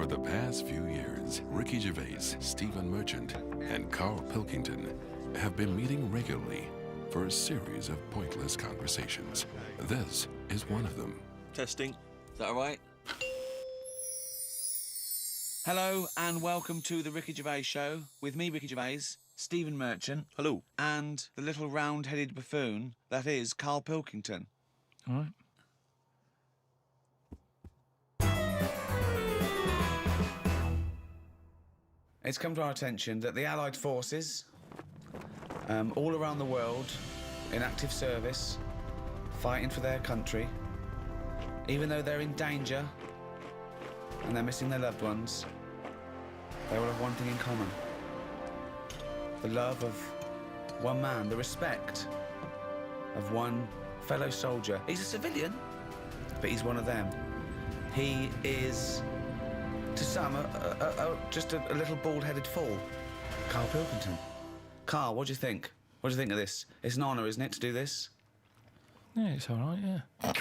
For the past few years, Ricky Gervais, Stephen Merchant, and Carl Pilkington have been meeting regularly for a series of pointless conversations. This is one of them. Testing. Is that all right? Hello and welcome to the Ricky Gervais Show with me, Ricky Gervais, Stephen Merchant. Hello. And the little round-headed buffoon that is Carl Pilkington. All right. It's come to our attention that the Allied forces, all around the world, in active service, fighting for their country, even though they're in danger and they're missing their loved ones, they all have one thing in common. The love of one man, the respect of one fellow soldier. He's a civilian, but he's one of them. He is, to some, just a little bald-headed fool. Carl Pilkington. Carl, what do you think? What do you think of this? It's an honour, isn't it, to do this? Yeah, it's all right, yeah.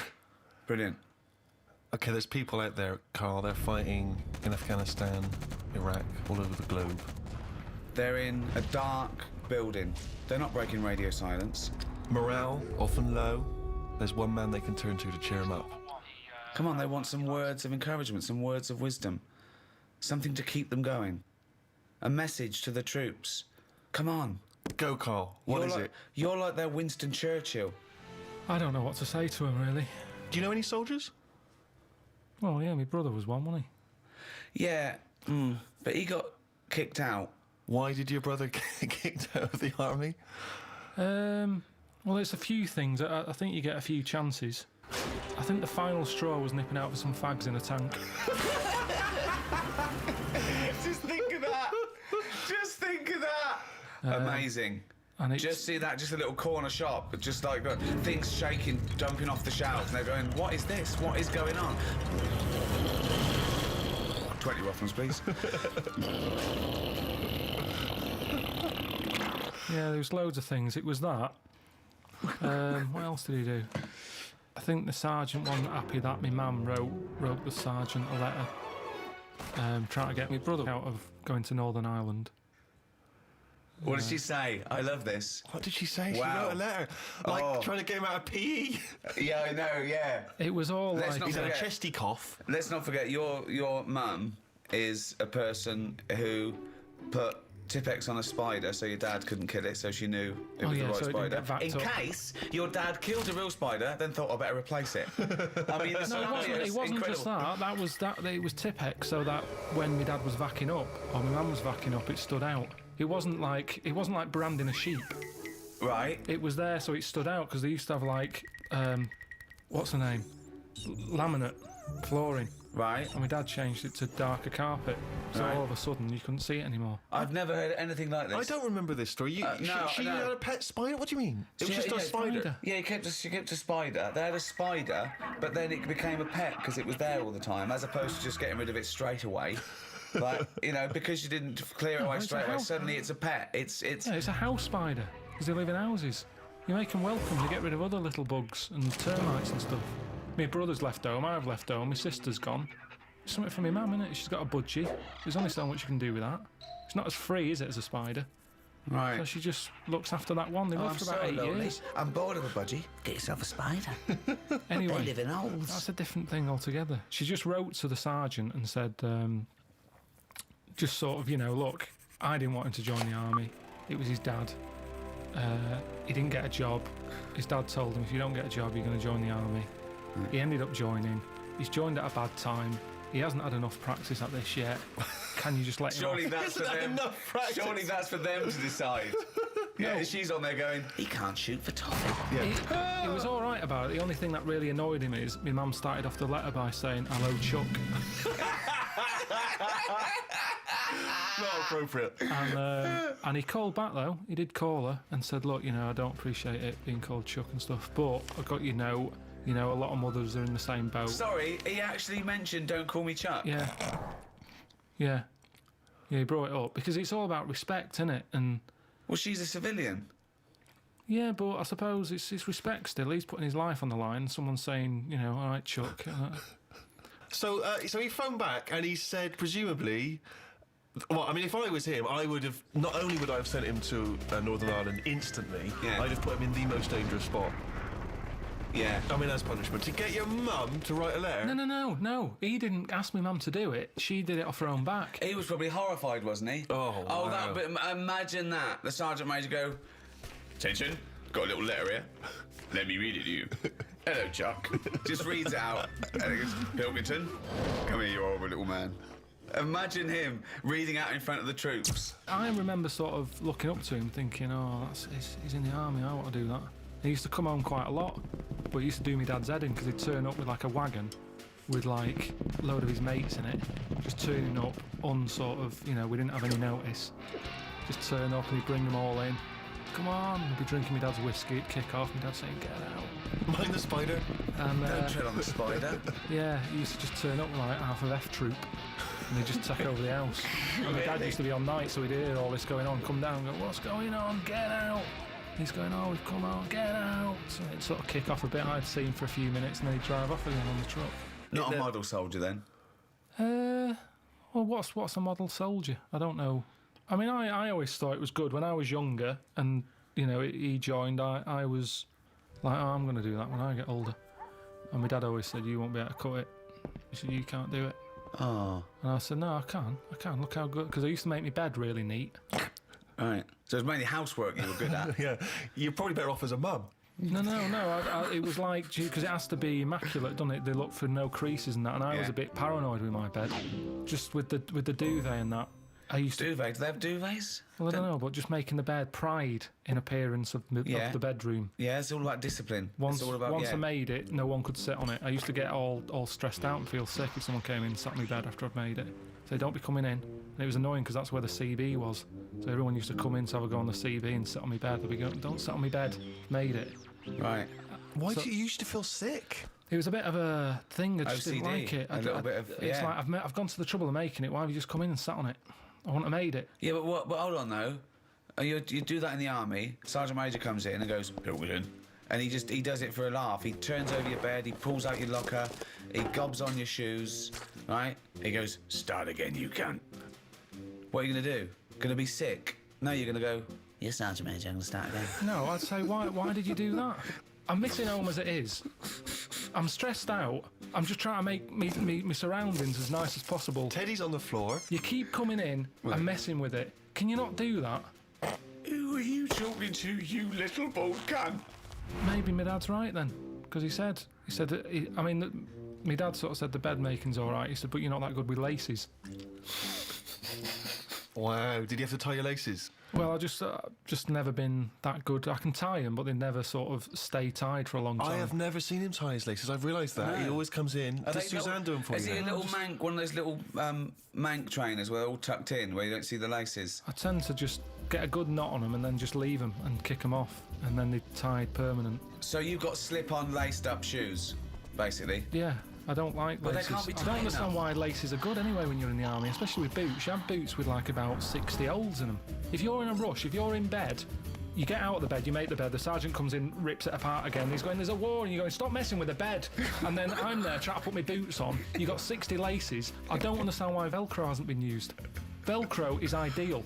Brilliant. Okay, there's people out there, Carl, they're fighting in Afghanistan, Iraq, all over the globe. They're in a dark building. They're not breaking radio silence. Morale, often low. There's one man they can turn to cheer him up. Come on, they want some words of encouragement, some words of wisdom. Something to keep them going. A message to the troops. Come on. Go, Carl. What is it? You're like their Winston Churchill. I don't know what to say to him, really. Do you know any soldiers? Well, yeah, my brother was one, wasn't Yeah, but he got kicked out. Why did your brother get kicked out of the army? he? Well, it's a few things. I think you get a few chances. I think the final straw was nipping out for some fags in a tank. Just think of that. Just think of that. Amazing. And it's, Just see that, just a little corner shop, just like things shaking, jumping off the shelves, and they're going, what is this? What is going on? 20 Rothmans, please. yeah, there was loads of things. It was that. What else did he do? I think the sergeant wasn't happy that my mum wrote the sergeant a letter trying to get my brother out of going to Northern Ireland. What did she say? I love this. What did she say? Wow. She wrote a letter. Like, trying to get him out of PE. Yeah, I know, yeah. It was all Let's like... not He's had a forget- chesty cough. Let's not forget, your mum is a person who put Tipp-Ex on a spider so your dad couldn't kill it, so she knew it was the right so it didn't spider. get vacked In up. case your dad killed a real spider, then thought I better replace it. I mean, the No, it wasn't just that. It was Tipp-Ex, so that when my dad was vacking up, or my mum was vacking up, it stood out. It wasn't like branding a sheep. Right. It was there, so it stood out, because they used to have, like, what's the name? Laminate flooring. Right. And my dad changed it to darker carpet, so Right. all of a sudden you couldn't see it anymore. I've never heard anything like this. I don't remember this story. No, she no. had a pet spider? What do you mean? It was just a spider. Yeah, she kept a spider. They had a spider, but then it became a pet because it was there all the time, as opposed to just getting rid of it straight away. Like, you know, because you didn't clear it away it's straight a away, house. suddenly it's a pet. It's Yeah, it's a house spider, because they live in houses. You make them welcome to get rid of other little bugs and termites and stuff. My brother's left home, I've left home, my sister's gone. It's something for my mum, innit? She's got a budgie. There's only so much you can do with that. It's not as free, is it, as a spider? right. So she just looks after that one. They lived for about 8 years. I'm bored of a budgie. Get yourself a spider. Anyway, They live in holes. that's a different thing altogether. She just wrote to the sergeant and said, just sort of, look, I didn't want him to join the army. It was his dad. He didn't get a job. His dad told him, if you don't get a job, you're going to join the army. He ended up joining. He's joined at a bad time. He hasn't had enough practice at this yet. Can you just let him Surely off? that's for them. Surely that's for them to decide. Yeah, No. she's on there going, he can't shoot for toffee. He was all right about it. The only thing that really annoyed him is my mum started off the letter by saying, hello, Chuck. Not appropriate. And he called back, though. He did call her and said, look, I don't appreciate it being called Chuck and stuff, but I got a lot of mothers are in the same boat. Sorry, he actually mentioned don't call me Chuck. Yeah, he brought it up because it's all about respect, isn't it? And Well, she's a civilian. yeah, but I suppose it's respect still. He's putting his life on the line. Someone's saying, all right, Chuck. So he phoned back and he said, presumably. Well, I mean, if I was him, I would have. Not only would I have sent him to Northern Ireland instantly, Yeah. I'd have put him in the most dangerous spot. Yeah. I mean, as punishment. To get your mum to write a letter? No. He didn't ask my mum to do it. She did it off her own back. He was probably horrified, wasn't he? Oh, wow. But imagine that. The Sergeant Major go, attention, got a little letter here. Let me read it to you. Hello, Chuck. Just reads it out. And he goes, Pilkington, come here, you horrible little man. Imagine him reading out in front of the troops. I remember sort of looking up to him thinking, he's in the army, I want to do that. He used to come home quite a lot, but he used to do me dad's head in because he'd turn up with like a wagon with like a load of his mates in it, just turning up we didn't have any notice. Just turn up and he'd bring them all in. Come on, he'd be drinking my dad's whiskey, it'd kick off, my dad saying, get out. Mind the spider. And, Don't tread on the spider. Yeah, he used to just turn up with like half of F Troop. And he'd just take over the house. And my dad used to be on night, so he'd hear all this going on, come down and go, what's going on, get out. He's going, oh, we've come out, get out. So it'd sort of kick off a bit. I'd see him for a few minutes and then he'd drive off again on the truck. Not a model soldier, then? Well, what's a model soldier? I don't know. I mean, I always thought it was good. When I was younger and, he joined, I was like, oh, I'm going to do that when I get older. And my dad always said, you won't be able to cut it. He said, you can't do it. Oh. And I said, no, I can. Look how good. Because I used to make my bed really neat. Right. So it was mainly housework you were good at. Yeah, you're probably better off as a mum. No. It was like, because it has to be immaculate, doesn't it? They look for no creases and that. And I was a bit paranoid with my bed. Just with the duvet and that. I used to. Duvet? Do they have duvets? Well, I don't know, but just making the bed pride in appearance of the bedroom. Yeah, it's all about discipline. Once it's all about, I made it, no one could sit on it. I used to get all stressed out and feel sick if someone came in and sat on my bed after I'd made it. So don't be coming in. And it was annoying because that's where the CB was. So everyone used to come in, so I would go on the CB and sit on my bed. They'd be going, don't sit on my bed. Made it. Right. Why do you used to feel sick? It was a bit of a thing. I just didn't OCD, like it. a little bit of, It's yeah. like I've gone to the trouble of making it. Why have you just come in and sat on it? I wouldn't have made it. Yeah, but hold on, though. You do that in the army. Sergeant Major comes in and goes, Pilkington. And he does it for a laugh. He turns over your bed, he pulls out your locker, he gobs on your shoes, right? He goes, start again, you cunt. What are you going to do? Going to be sick? No, you're going to go, yes, Sergeant Major, I'm going to start again. No, I'd say, why did you do that? I'm missing home as it is. I'm stressed out. I'm just trying to make me surroundings as nice as possible. Teddy's on the floor. You keep coming in and messing with it. Can you not do that? Who are you talking to, you little bald cunt? Maybe my dad's right then, because he said my dad sort of said the bed making's all right. He said, but you're not that good with laces. Wow, did you have to tie your laces? Well, I just never been that good. I can tie them, but they never sort of stay tied for a long time. I have never seen him tie his laces. I've realised that. No. He always comes in. Does Suzanne do them for you? Is he a little mank, one of those little mank trainers where they're all tucked in, where you don't see the laces? I tend to just get a good knot on them and then just leave them and kick them off, and then they're tied permanent. So you've got slip-on laced-up shoes, basically? Yeah. I don't like But they laces. can't be I don't tight understand enough. why laces are good anyway when you're in the army, especially with boots. You have boots with like about 60 holes in them. If you're in a rush, if you're in bed, you get out of the bed, you make the bed, the sergeant comes in, rips it apart again, he's going, there's a war, and you're going, stop messing with the bed. And then I'm there trying to put my boots on, you got 60 laces. I don't understand why Velcro hasn't been used. Velcro is ideal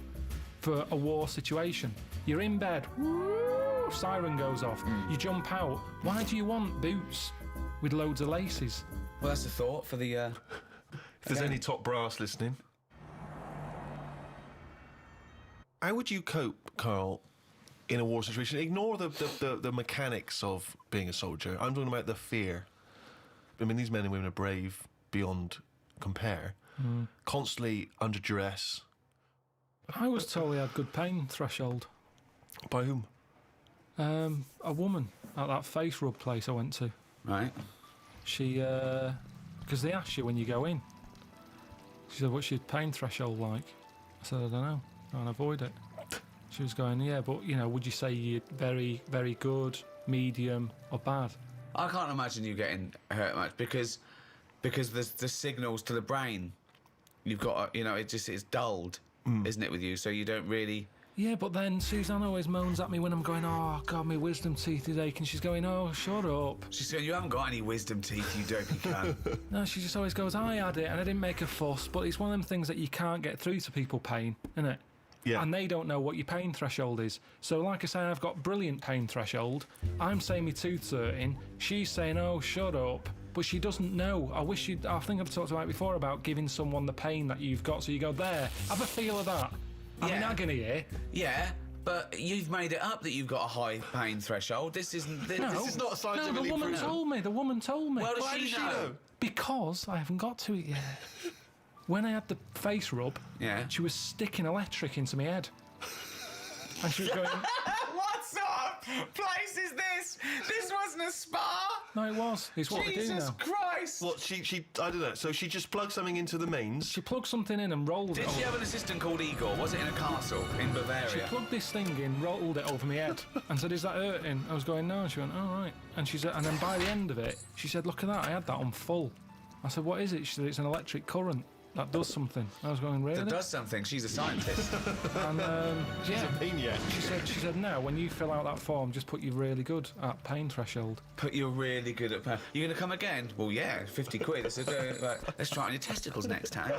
for a war situation. You're in bed, woo, siren goes off, you jump out. Why do you want boots with loads of laces? Well, that's a thought for the... If there's any top brass listening. How would you cope, Carl, in a war situation? Ignore the mechanics of being a soldier. I'm talking about the fear. I mean, these men and women are brave beyond compare. Constantly under duress. I was told he had good pain threshold. By whom? A woman at that face rub place I went to. Right. She, because they ask you when you go in. She said, what's your pain threshold like? I said, I don't know. Try and avoid it. She was going, yeah, but, would you say you're very, very good, medium, or bad? I can't imagine you getting hurt much because the signals to the brain, you've got, it's dulled, isn't it, with you? So you don't really Yeah, but then Suzanne always moans at me when I'm going, oh, God, my wisdom teeth is aching. She's going, oh, shut up. She's saying, you haven't got any wisdom teeth, you dopey cunt. No, she just always goes, I had it and I didn't make a fuss, but it's one of them things that you can't get through to people pain, isn't it? Yeah. And they don't know what your pain threshold is. So, like I say, I've got brilliant pain threshold. I'm saying my tooth's hurting. She's saying, oh, shut up. But she doesn't know. I think I've talked about it before about giving someone the pain that you've got. So you go, there, have a feel of that. I'm in agony here. Yeah, but you've made it up that you've got a high pain threshold. This isn't... This is not scientifically the woman told me. The woman told me. Well, does she know? Because I haven't got to it yet. When I had the face rub, she was sticking electric into my head. And she was going... What sort of place is this? This wasn't a spa. No, it was. It's what we do now. Jesus Christ. What, she I don't know, so she just plugged something into the mains? She plugged something in and rolled it Did she have an assistant called Igor? Was it in a castle in Bavaria? She plugged this thing in, rolled it over my head, and said, is that hurting? I was going, no. And she went, oh, right. And she said, and then by the end of it, she said, look at that, I had that on full. I said, what is it? She said, it's an electric current. That does something. I was going, really? That does something. She's a scientist. And She's a maniac. She said, no, when you fill out that form, just put you really good at pain threshold. Put you really good at pain. You're going to come again? Well, yeah, 50 quid. Let's try it on your testicles next time.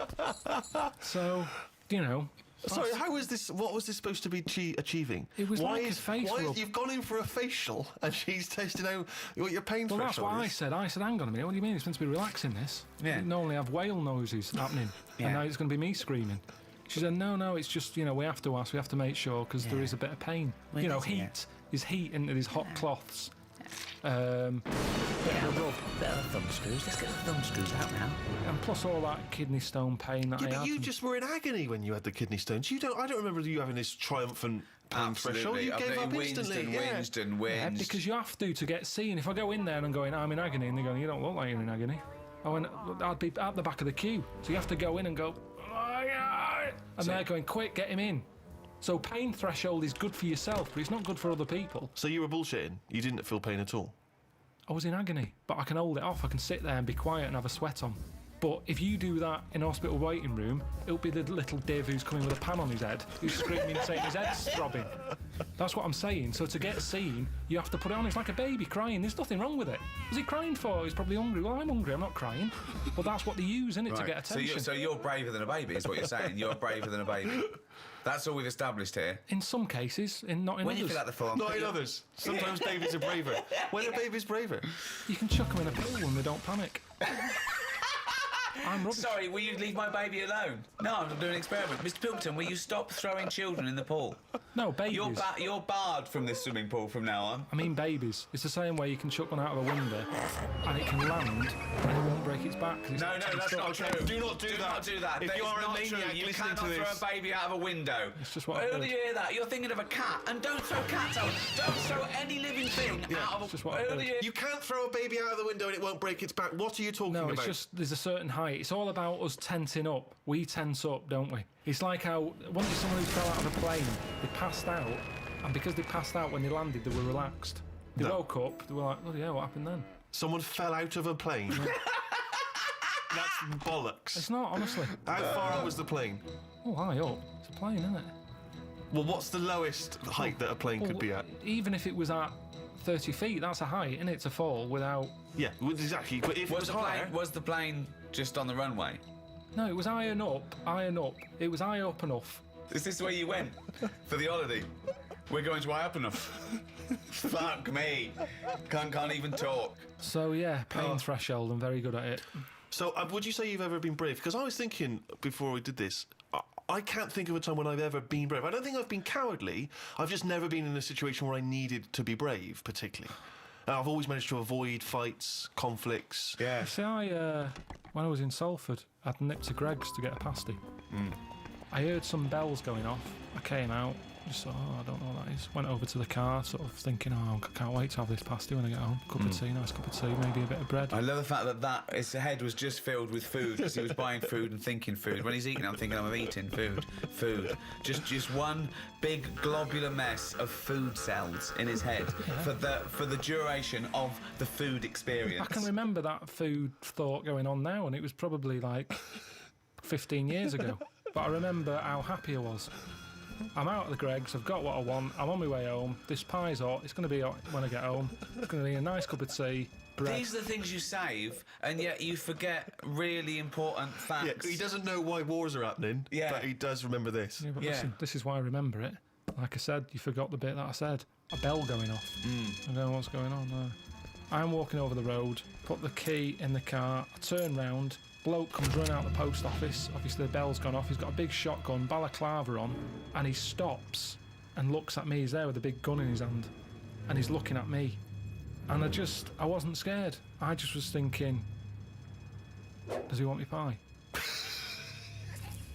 So, you know... Sorry, how was this? What was this supposed to be achieving? It was like a face rub. You've gone in for a facial and she's testing out what your pain threshold is? Well, that's what I said. I said, hang on a minute, what do you mean? It's meant to be relaxing, this. Yeah. You normally have whale noises happening, and now it's going to be me screaming. She said, no, it's just, we have to ask, we have to make sure, because there is a bit of pain. Heat is heat into these hot cloths. Bit of thumb screws. Let's get the thumb screws out now. And plus all that kidney stone pain that I had. But you just were in agony when you had the kidney stones. I don't remember you having this triumphant pain threshold. You gave up instantly. Whinged and whinged. Yeah, because you have to get seen. If I go in there and I'm going, I'm in agony, and they're going, you don't look like you're in agony. I'd be at the back of the queue. So you have to go in and go, and they're going, quick, get him in. So pain threshold is good for yourself, but it's not good for other people. So you were bullshitting? You didn't feel pain at all? I was in agony, but I can hold it off. I can sit there and be quiet and have a sweat on. But if you do that in a hospital waiting room, it'll be the little div who's coming with a pan on his head, who's screaming saying his head's throbbing. That's what I'm saying. So to get seen, you have to put it on. It's like a baby crying. There's nothing wrong with it. What's he crying for? He's probably hungry. Well, I'm hungry. I'm not crying. But that's what they use, isn't it, to get attention. So you're braver than a baby, is what you're saying. You're braver than a baby. That's all we've established here. In some cases, not in others. When you fill out the form. Not in others. Sometimes babies are braver. When are babies braver? You can chuck them in a pool when they don't panic. I'm rubbish. Sorry, will you leave my baby alone? No, I'm doing an experiment. Mr. Pilkington, will you stop throwing children in the pool? No, babies. You're barred from this swimming pool from now on. I mean babies. It's the same way you can chuck one out of a window and it can land and it won't break its back. No, that's not true. Do not do that. If you are a maniac you listening cannot to this. throw a baby out of a window. It's just what I do you hear that? You're thinking of a cat, and don't throw cats out. Don't throw any living thing out of a window. You can't throw a baby out of the window and it won't break its back. What are you talking about? No, it's just there's a certain height. It's all about us tensing up. We tense up, don't we? It's like how once someone who fell out of a plane, they passed out, and because they passed out when they landed, they were relaxed. They woke up, they were like, oh yeah, what happened then? Someone fell out of a plane. That's bollocks. It's not, honestly. How far out was the plane? Oh, high up. It's a plane, isn't it? Well, what's the lowest height that a plane could be at? Even if it was at 30 feet, that's a height, isn't it, to fall without... Yeah, exactly. But if it was higher... Was the plane just on the runway? No, it was iron up. It was high up enough. Is this where you went for the holiday? We're going to high up enough. Fuck me. Can't even talk. So, yeah, pain threshold. I'm very good at it. So, would you say you've ever been brave? Because I was thinking, before we did this, I can't think of a time when I've ever been brave. I don't think I've been cowardly. I've just never been in a situation where I needed to be brave, particularly. I've always managed to avoid fights, conflicts. Yeah. See, when I was in Salford, I'd nipped to Greggs to get a pasty. I heard some bells going off. I came out, just thought, I don't know what that is. Went over to the car, sort of thinking, I can't wait to have this pasty when I get home. Cup of tea, nice cup of tea, maybe a bit of bread. I love the fact that his head was just filled with food because he was buying food and thinking food. When he's eating, I'm thinking I'm eating food. Just one big globular mess of food cells in his head for the duration of the food experience. I can remember that food thought going on now, and it was probably like 15 years ago. But I remember how happy I was. I'm out at the Greggs, I've got what I want, I'm on my way home, this pie's hot, it's going to be hot when I get home, it's going to be a nice cup of tea, bread. These are the things you save, and yet you forget really important facts. Yeah, he doesn't know why wars are happening, Yeah. but he does remember this. Yeah, but Yeah. listen, this is why I remember it. Like I said, you forgot the bit that I said. A bell going off. I don't know what's going on there. I'm walking over the road, put the key in the car, I turn round, bloke comes running out the post office, obviously the bell's gone off, he's got a big shotgun, balaclava on, and he stops and looks at me. He's there with a big gun in his hand, and he's looking at me. And I wasn't scared. I just was thinking, does he want me pie?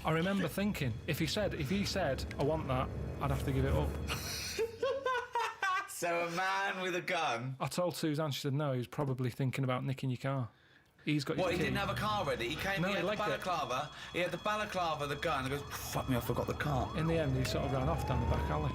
I remember thinking, if he said, I want that, I'd have to give it up. So a man with a gun. I told Suzanne, she said no, he was probably thinking about nicking your car. He's got What, your he key. didn't have a car ready? He came, No, he he had the legged it. balaclava, the gun, and goes, fuck me, I forgot the car. In the end, he sort of ran off down the back alley.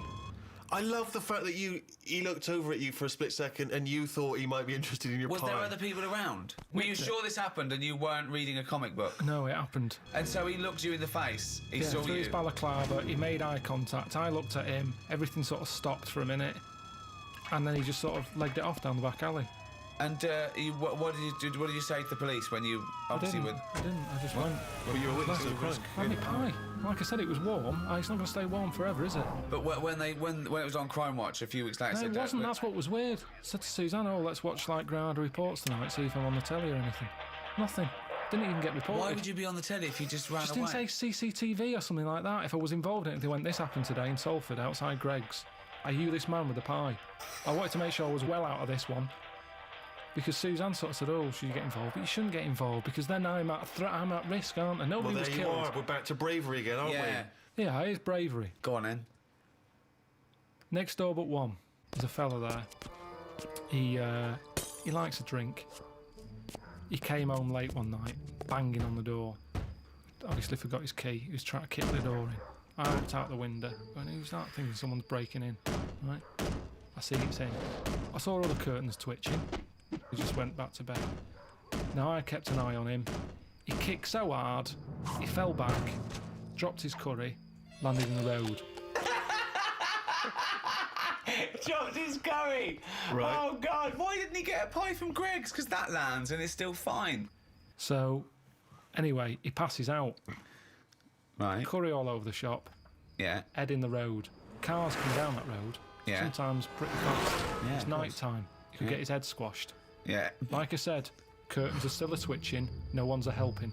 I love the fact that he looked over at you for a split second and you thought he might be interested in your Was pie. there other people around? Were you sure this happened and you weren't reading a comic book? No, it happened. And so he looked you in the face. He Yeah, saw through his you. balaclava, he made eye contact. I looked at him. Everything sort of stopped for a minute, and then he just sort of legged it off down the back alley. And what did you do? What did you say to the police when you obviously were? I didn't. I just went. Well, you were a witness to the crime. Have me pie. Like I said, it was warm. It's not going to stay warm forever, is it? But when it was on Crime Watch a few weeks later, No, said it wasn't. That's what was weird. I said to Suzanne, "Oh, let's watch like Ground Reports tonight. See if I'm on the telly or anything." Nothing. Didn't even get reported. Why would you be on the telly if you just ran Just away? didn't say CCTV or something like that. If I was involved in it, they went, "This happened today in Salford, outside Greggs. Are you this man with the pie?" I wanted to make sure I was well out of this one. Because Suzanne sort of said, "Oh, should you get involved?" But you shouldn't get involved because then I'm at risk, aren't I? Nobody Well, was there you killed. are. We're back to bravery again, aren't Yeah. Yeah, it is bravery. Go on then. Next door but one, there's a fella there. He likes a drink. He came home late one night, banging on the door. Obviously forgot his key. He was trying to kick the door in. I looked out the window and he was like thinking someone's breaking in. Right? I see it's in. I saw all the curtains twitching. He just went back to bed. Now I kept an eye on him. He kicked so hard, he fell back, dropped his curry, landed in the road. Dropped his curry. Right. Oh God! Why didn't he get a pie from Greggs? Because that lands and it's still fine. So, anyway, he passes out. Right. Curry all over the shop, Yeah. head in the road. Cars come down that road, Yeah. sometimes pretty fast. Yeah, It's of night course. time. You could Yeah. get his head squashed. Yeah. Like I said, curtains are still a twitching, no one's a helping.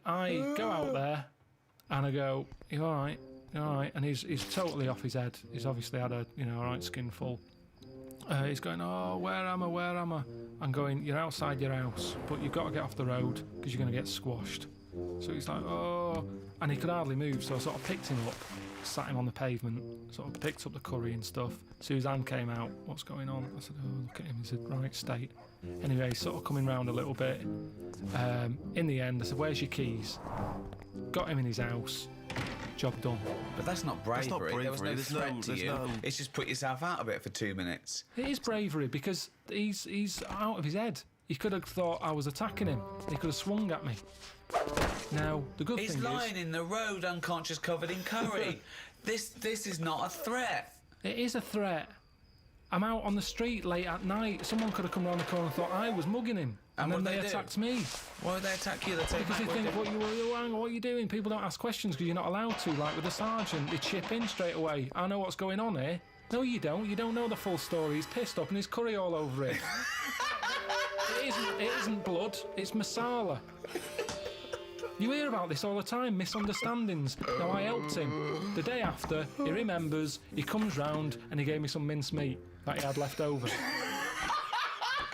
I go out there and I go, "You all right? You all right?" And he's totally off his head. He's obviously had a a right skinful. He's going, "Oh, where am I? Where am I?" I'm going, "You're outside your house, but you've got to get off the road because you're going to get squashed." So he's like, "Oh," and he could hardly move. So I sort of picked him up, sat him on the pavement, sort of picked up the curry and stuff. Suzanne came out. "What's going on?" I said, "Oh, look at him. He's in the right state." Anyway, he's sort of coming round a little bit. In the end, I said, "Where's your keys?" Got him in his house. Job done. But that's not bravery. That's not There was no bravery. There's threat no- to there's you. no- It's just put yourself out of it for 2 minutes. It is bravery because he's out of his head. He could have thought I was attacking him. He could have swung at me. Now, the good He's thing lying in the road, unconscious, covered in curry. This is not a threat. is, it is a threat. I'm out on the street late at night. Someone could have come round the corner and thought I was mugging him. And then what they they do? attacked me. Why would they attack you? They take Because they back think, what what are you doing? People don't ask questions because you're not allowed to. Like with the sergeant, they chip in straight away. "I know what's going on here." No, you don't. You don't know the full story. He's pissed up and his curry all over it. It isn't blood. It's masala. You hear about this all the time, misunderstandings. Now, I helped him. The day after, he remembers, he comes round and he gave me some mincemeat that he had left over.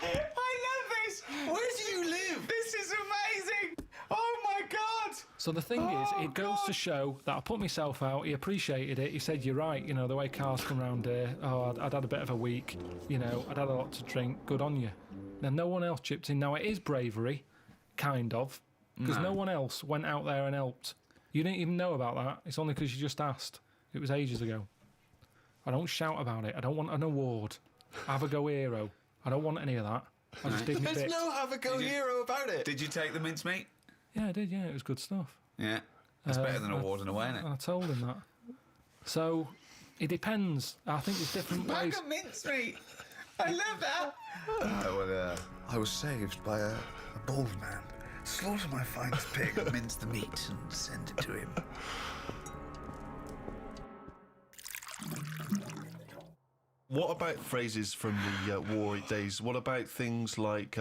I love this. Where do you live? This is amazing. Oh my God. So the thing is, it goes to show that I put myself out, he appreciated it, he said, "You're right, the way cars come round here, I'd had a bit of a week, I'd had a lot to drink, good on you." Now, no one else chipped in. Now, it is bravery, kind of, because no one else went out there and helped. You didn't even know about that. It's only because you just asked. It was ages ago. I don't shout about it. I don't want an award. Have a go hero. I don't want any of that. I just did my There's bit. no have a go hero about it. Did you take the mincemeat? Yeah, I did, yeah, it was good stuff. Yeah. That's better than a ward and away, isn't it? I told him that. So, it depends. I think there's different ways. Bag of mincemeat! I love that! I was saved by a bald man. Slaughter my finest pig, mince the meat, and send it to him. What about phrases from the war days? What about things like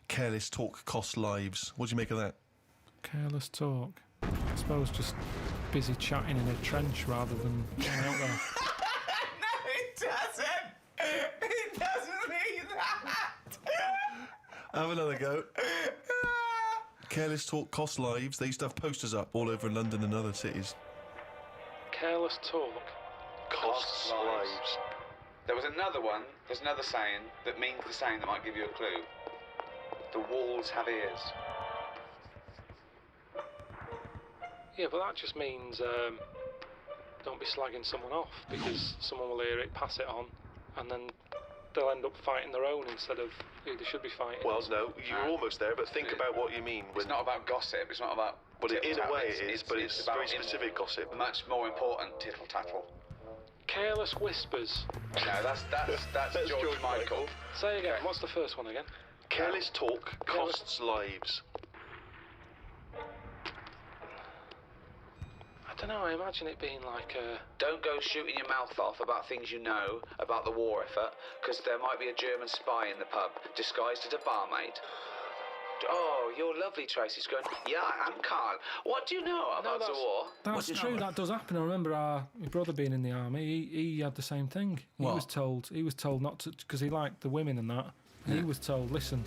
careless talk costs lives? What do you make of that? Careless talk. I suppose just busy chatting in a trench rather than going out there. No, it doesn't! It doesn't mean that! Have another go. Careless talk costs lives. They used to have posters up all over London and other cities. Careless talk Costs lives. There was another one, there's another saying that means the same that might give you a clue. The walls have ears. Yeah, but that just means don't be slagging someone off because someone will hear it, pass it on, and then they'll end up fighting their own instead of who they should be fighting. Well, no, you're almost there, but think about what you mean. It's not about gossip, it's not about... Well, in a way tittle-tattle, it is, but it's about very specific gossip. Much more important tittle-tattle. Careless whispers. No, that's George Michael. Say again, what's the first one again? Careless talk costs lives. I don't know, I imagine it being like a... Don't go shooting your mouth off about things you know about the war effort, because there might be a German spy in the pub, disguised as a barmaid. Oh, you're lovely, Tracy's going, yeah, I'm Carl. What do you know about the war? That's true, that does happen. I remember my brother being in the army, he had the same thing. He was told not to, because he liked the women and that. Yeah. He was told, listen...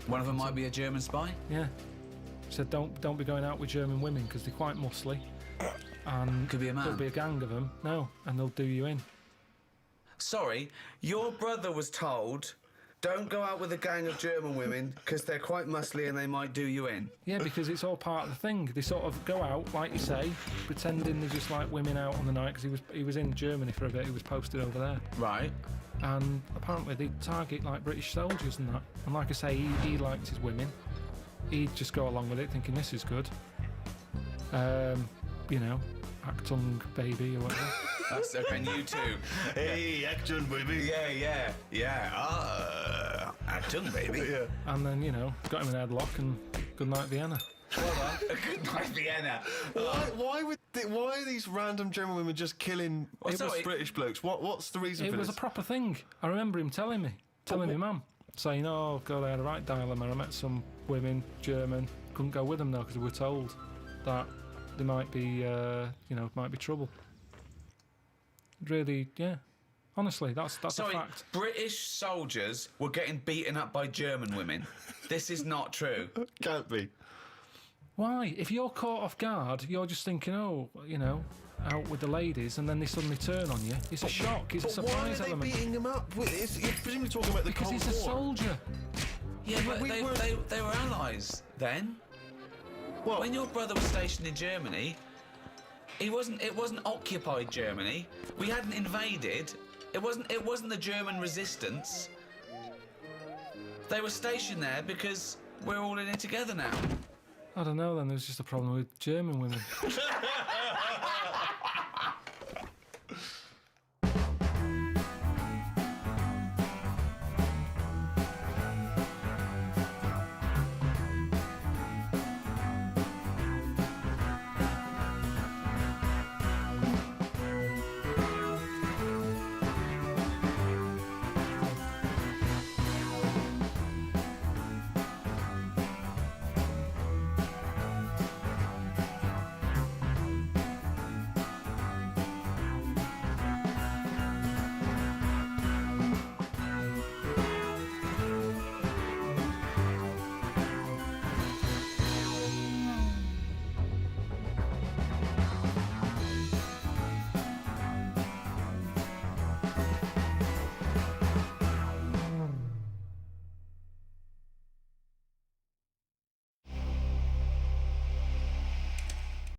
One of them might be a German spy? Yeah. He said, don't be going out with German women, because they're quite muscly. And could be a man. There'll be a gang of them. No, and they'll do you in. Sorry, your brother was told, don't go out with a gang of German women because they're quite muscly and they might do you in. Yeah, because it's all part of the thing. They sort of go out, like you say, pretending they're just like women out on the night, because he was in Germany for a bit. He was posted over there. Right. And apparently they target like British soldiers and that. And like I say, he liked his women. He'd just go along with it, thinking this is good. You know, Actung baby or whatever. That's okay, you too. Hey, Actung baby. Yeah. Actung baby. Yeah. And then, you know, got him in a headlock and good night Vienna. Well done. Good night Vienna. Why are these random German women just killing British blokes? What's the reason for this? It was a proper thing. I remember him telling me mum, saying, oh God, I had a right dilemma. I met some women, German, couldn't go with them though because we were told that there might be, might be trouble. Really, yeah. Honestly, that's a fact. British soldiers were getting beaten up by German women. This is not true. Can't be. Why? If you're caught off guard, you're just thinking, out with the ladies, and then they suddenly turn on you. It's a shock. It's a surprise element. Why are they beating them up? You're presumably talking about the Cold War. Because he's a soldier. Yeah, but they were allies then. Well, when your brother was stationed in Germany, it wasn't occupied Germany. We hadn't invaded. It wasn't the German resistance. They were stationed there because we're all in it together now. I don't know then, there's just a problem with German women.